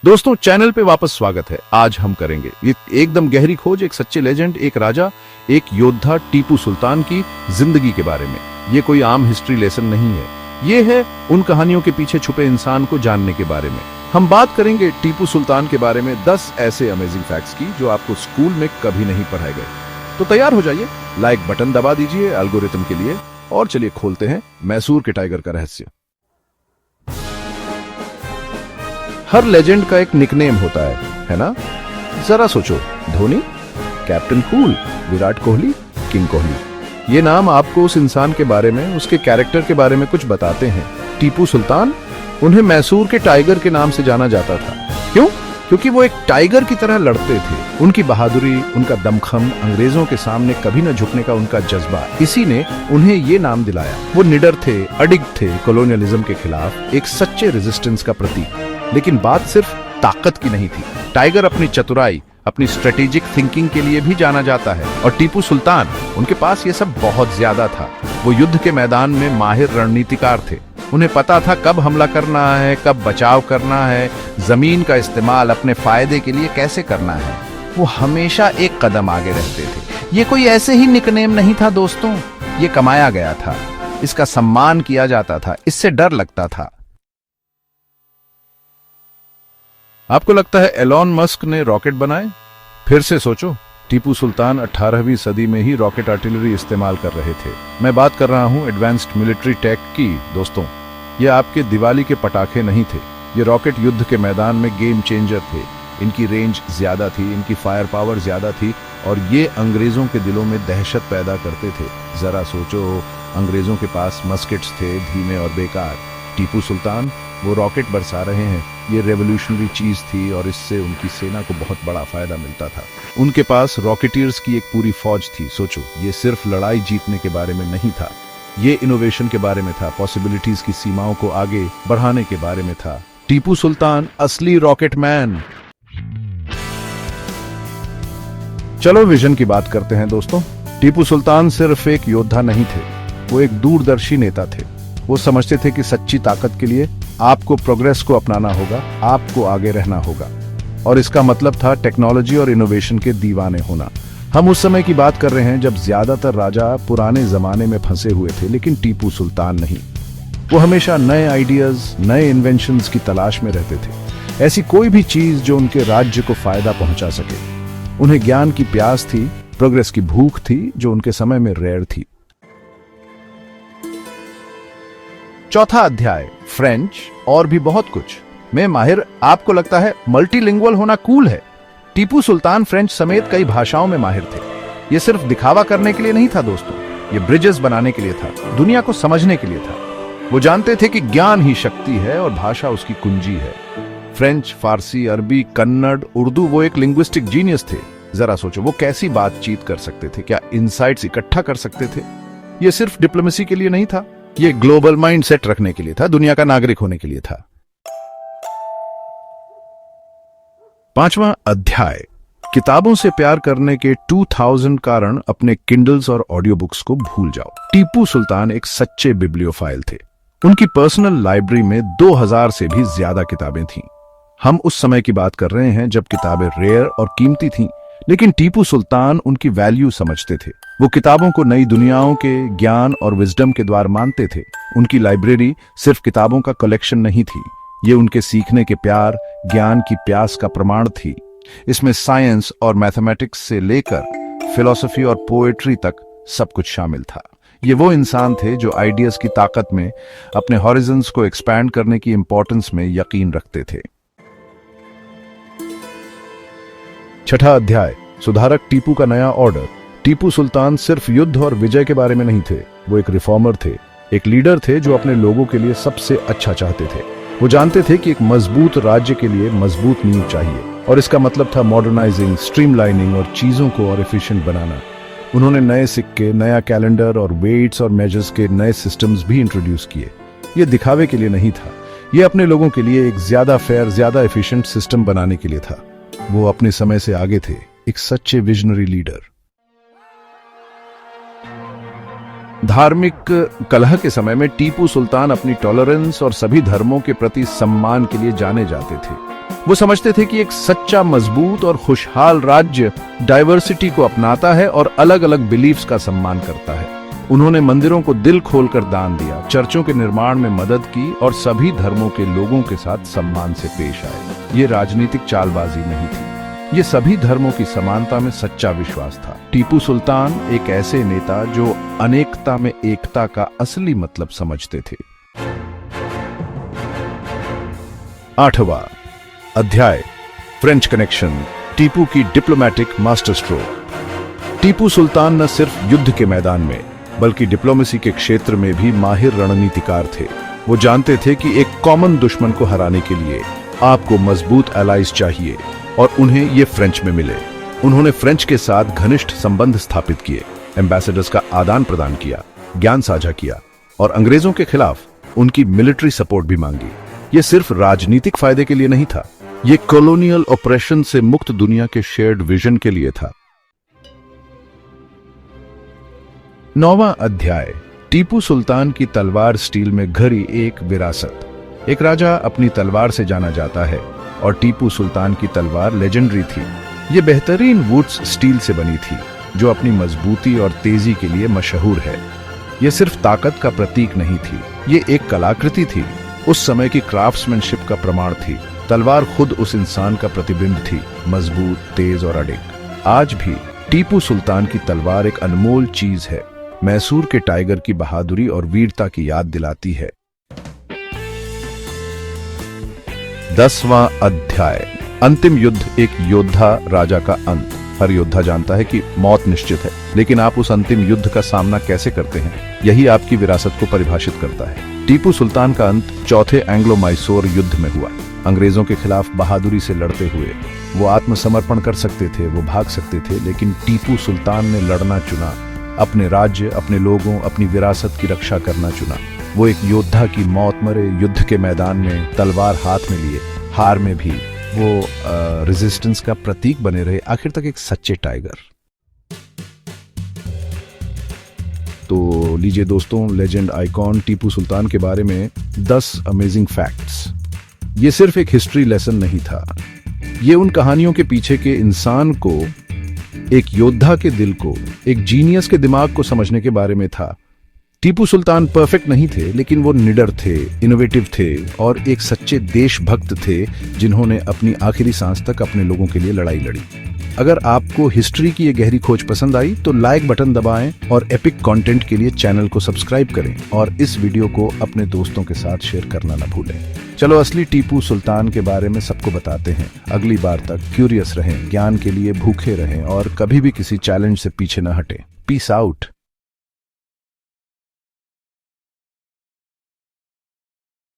दोस्तों चैनल पे वापस स्वागत है। आज हम करेंगे एकदम गहरी खोज एक सच्चे लेजेंड, एक राजा, एक योद्धा टीपू सुल्तान की जिंदगी के बारे में। ये कोई आम हिस्ट्री लेसन नहीं है, ये है उन कहानियों के पीछे छुपे इंसान को जानने के बारे में। हम बात करेंगे टीपू सुल्तान के बारे में 10 ऐसे अमेजिंग फैक्ट्स की जो आपको स्कूल में कभी नहीं पढ़ाए गए। तो तैयार हो जाइए, लाइक बटन दबा दीजिए एल्गोरिथम के लिए, और चलिए खोलते हैं मैसूर के टाइगर का रहस्य। हर लेजेंड का एक निकनेम होता है ना? जरा सोचो, Dhoni, captain cool, Virat Kohli, king Kohli. ये नाम आपको उस इंसान के बारे में, उसके कैरेक्टर के बारे में कुछ बताते हैं। टीपू सुल्तान, उन्हें मैसूर के टाइगर के नाम से जाना जाता था। क्यों? क्योंकि वो एक टाइगर की तरह लड़ते थे। उनकी बहादुरी, उनका दमखम, अंग्रेजों के सामने कभी न झुकने का उनका जज्बा, इसी ने उन्हें ये नाम दिलाया। वो निडर थे, अडिग थे कॉलोनियलिज्म के खिलाफ, एक सच्चे रेजिस्टेंस का प्रतीक। लेकिन बात सिर्फ ताकत की नहीं थी। टाइगर अपनी चतुराई, अपनी स्ट्रेटेजिक थिंकिंग के लिए भी जाना जाता है, और टीपू सुल्तान, उनके पास ये सब बहुत ज्यादा था। वो युद्ध के मैदान में माहिर रणनीतिकार थे। उन्हें पता था कब हमला करना है, कब बचाव करना है, जमीन का इस्तेमाल अपने फायदे के लिए कैसे करना है। वो हमेशा एक कदम आगे रहते थे। ये कोई ऐसे ही निकनेम नहीं था दोस्तों, ये कमाया गया था, इसका सम्मान किया जाता था, इससे डर लगता था। आपको लगता है एलॉन मस्क ने रॉकेट बनाए? फिर से सोचो, टीपू सुल्तान 18वीं सदी में ही रॉकेट आर्टिलरी इस्तेमाल कर रहे थे। मैं बात कर रहा हूं एडवांस्ड मिलिट्री टेक की दोस्तों। ये आपके दिवाली के पटाखे नहीं थे, ये रॉकेट युद्ध के मैदान में गेम चेंजर थे। इनकी रेंज ज्यादा थी, इनकी फायर पावर ज्यादा थी, और ये अंग्रेजों के दिलों में दहशत पैदा करते थे। जरा सोचो, अंग्रेजों के पास मस्केट्स थे, धीमे और बेकार। टीपू सुल्तान वो रॉकेट बरसा रहे हैं। ये रेवोल्यूशनरी चीज थी, और इससे उनकी सेना को बहुत बड़ा फायदा मिलता था। उनके पास रॉकेटियर्स की एक पूरी फौज थी। सोचो, ये सिर्फ लड़ाई जीतने के बारे में नहीं था, ये इनोवेशन के बारे में था, पॉसिबिलिटीज की सीमाओं को आगे बढ़ाने के बारे में था। टीपू सुल्तान असली रॉकेट मैन। चलो विजन की बात करते हैं दोस्तों। टीपू सुल्तान सिर्फ एक योद्धा नहीं थे, वो एक दूरदर्शी नेता थे। वो समझते थे कि सच्ची ताकत के लिए आपको प्रोग्रेस को अपनाना होगा, आपको आगे रहना होगा, और इसका मतलब था टेक्नोलॉजी और इनोवेशन के दीवाने होना। हम उस समय की बात कर रहे हैं जब ज्यादातर राजा पुराने जमाने में फंसे हुए थे, लेकिन टीपू सुल्तान नहीं। वो हमेशा नए आइडियाज, नए इन्वेंशंस की तलाश में रहते थे। ऐसी कोई भी चीज जो उनके राज्य को फायदा पहुंचा सके। उन्हें ज्ञान की प्यास थी, प्रोग्रेस की भूख थी, जो उनके समय में रेयर थी। चौथा अध्याय, फ्रेंच और भी बहुत कुछ में माहिर। आपको लगता है मल्टीलिंगुअल होना कूल है? टीपू सुल्तान फ्रेंच समेत कई भाषाओं में माहिर थे। यह सिर्फ दिखावा करने के लिए नहीं था दोस्तों, ये ब्रिजेस बनाने के लिए था, दुनिया को समझने के लिए था। वो जानते थे कि ज्ञान ही शक्ति है और भाषा उसकी कुंजी है। फ्रेंच, फारसी, अरबी, कन्नड़, उर्दू, वो एक लिंग्विस्टिक जीनियस थे। जरा सोचो, वो कैसी बातचीत कर सकते थे, क्या इनसाइट्स इकट्ठा कर सकते थे। ये सिर्फ डिप्लोमेसी के लिए नहीं था, ये ग्लोबल माइंड सेट रखने के लिए था, दुनिया का नागरिक होने के लिए था। पांचवा अध्याय, किताबों से प्यार करने के 2000 कारण अपने किंडल्स और ऑडियो बुक्स को भूल जाओ। टीपू सुल्तान एक सच्चे बिब्लियोफाइल थे। उनकी पर्सनल लाइब्रेरी में 2000 से भी ज्यादा किताबें थीं। हम उस समय की बात कर रहे हैं जब किताबें रेयर और कीमती थीं, लेकिन टीपू सुल्तान उनकी वैल्यू समझते थे। वो किताबों को नई दुनियाओं के ज्ञान और विजडम के द्वार मानते थे। उनकी लाइब्रेरी सिर्फ किताबों का कलेक्शन नहीं थी, ये उनके सीखने के प्यार, ज्ञान की प्यास का प्रमाण थी। इसमें साइंस और मैथमेटिक्स से लेकर फिलॉसफी और पोएट्री तक सब कुछ शामिल था। ये वो इंसान थे जो आइडियाज की ताकत में, अपने हॉरिजन्स को एक्सपैंड करने की इंपॉर्टेंस में यकीन रखते थे। छठा अध्याय, सुधारक टीपू का नया ऑर्डर। टीपू सुल्तान सिर्फ युद्ध और विजय के बारे में नहीं थे, वो एक रिफॉर्मर थे, एक लीडर थे जो अपने लोगों के लिए सबसे अच्छा चाहते थे। वो जानते थे कि एक मजबूत राज्य के लिए मजबूत नींव चाहिए, और इसका मतलब था मॉडर्नाइजिंग, स्ट्रीमलाइनिंग और चीजों को और एफिशिएंट बनाना। उन्होंने नए सिक्के, नया कैलेंडर और वेट्स और मेजर्स के नए सिस्टम्स भी इंट्रोड्यूस किए। ये दिखावे के लिए नहीं था, ये अपने लोगों के लिए एक ज्यादा फेयर, ज्यादा एफिशिएंट सिस्टम बनाने के लिए था। वो अपने समय से आगे थे, एक सच्चे विजनरी लीडर। धार्मिक कलह के समय में टीपू सुल्तान अपनी टॉलरेंस और सभी धर्मों के प्रति सम्मान के लिए जाने जाते थे। वो समझते थे कि एक सच्चा, मजबूत और खुशहाल राज्य डाइवर्सिटी को अपनाता है और अलग अलग बिलीफ्स का सम्मान करता है। उन्होंने मंदिरों को दिल खोलकर दान दिया, चर्चों के निर्माण में मदद की और सभी धर्मों के लोगों के साथ सम्मान से पेश आए। ये राजनीतिक चालबाजी नहीं थी, ये सभी धर्मों की समानता में सच्चा विश्वास था। टीपू सुल्तान एक ऐसे नेता जो अनेकता में एकता का असली मतलब समझते थे। 8वां अध्याय, फ्रेंच कनेक्शन, टीपू की diplomatic master stroke. Tipu Sultan न सिर्फ युद्ध के मैदान में बल्कि डिप्लोमेसी के क्षेत्र में भी माहिर रणनीतिकार थे। वो जानते थे कि एक कॉमन दुश्मन को हराने के लिए आपको मजबूत एलाइज चाहिए और उन्हें ये फ्रेंच में मिले। उन्होंने फ्रेंच के साथ घनिष्ठ संबंध स्थापित किए, एम्बेसडर्स का आदान प्रदान किया, ज्ञान साझा किया और अंग्रेजों के खिलाफ उनकी मिलिट्री सपोर्ट भी मांगी। ये सिर्फ राजनीतिक फायदे के लिए नहीं था, ये कॉलोनियल ऑपरेशन से मुक्त दुनिया के शेयर्ड विजन के लिए था। 9वां अध्याय, टीपू सुल्तान की तलवार स्टील में घरी एक विरासत। एक राजा अपनी तलवार से जाना जाता है और टीपू सुल्तान की तलवार लेजेंडरी थी। ये बेहतरीन वुड्स स्टील से बनी थी जो अपनी मजबूती और तेजी के लिए मशहूर है। यह सिर्फ ताकत का प्रतीक नहीं थी, ये एक कलाकृति थी, उस समय की क्राफ्ट्समैनशिप का प्रमाण थी। तलवार खुद उस इंसान का प्रतिबिंब थी, मजबूत, तेज और अडिग। आज भी टीपू सुल्तान की तलवार एक अनमोल चीज है, मैसूर के टाइगर की बहादुरी और वीरता की याद दिलाती है। 10वां अध्याय, अंतिम युद्ध, एक योद्धा राजा का अंत। हर योद्धा जानता है कि मौत निश्चित है, लेकिन आप उस अंतिम युद्ध का सामना कैसे करते हैं, यही आपकी विरासत को परिभाषित करता है। टीपू सुल्तान का अंत चौथे एंग्लो मैसूर युद्ध में हुआ। अंग्रेजों के खिलाफ बहादुरी से लड़ते हुए वो आत्मसमर्पण कर सकते थे, वो भाग सकते थे, लेकिन टीपू सुल्तान ने लड़ना चुना, अपने राज्य, अपने लोगों, अपनी विरासत की रक्षा करना चुना। वो एक योद्धा की मौत मरे युद्ध के मैदान में तलवार हाथ में लिए, हार में भी वो रेजिस्टेंस का प्रतीक बने रहे, आखिर तक एक सच्चे टाइगर। तो लीजिए दोस्तों, लेजेंड आइकॉन टीपू सुल्तान के बारे में 10 अमेजिंग फैक्ट्स। ये सिर्फ एक हिस्ट्री लेसन नहीं था, ये उन कहानियों के पीछे के इंसान को, एक योद्धा के दिल को, एक जीनियस के दिमाग को समझने के बारे में था। टीपू सुल्तान परफेक्ट नहीं थे, लेकिन वो निडर थे, इनोवेटिव थे और एक सच्चे देशभक्त थे जिन्होंने अपनी आखिरी सांस तक अपने लोगों के लिए लड़ाई लड़ी। अगर आपको हिस्ट्री की ये गहरी खोज पसंद आई तो लाइक बटन दबाएं और एपिक कंटेंट के लिए चैनल को सब्सक्राइब करें और इस वीडियो को अपने दोस्तों के साथ शेयर करना न भूलें। चलो असली टीपू सुल्तान के बारे में सबको बताते हैं। अगली बार तक क्यूरियस रहें, ज्ञान के लिए भूखे रहें और कभी भी किसी चैलेंज से पीछे न हटें। Peace out.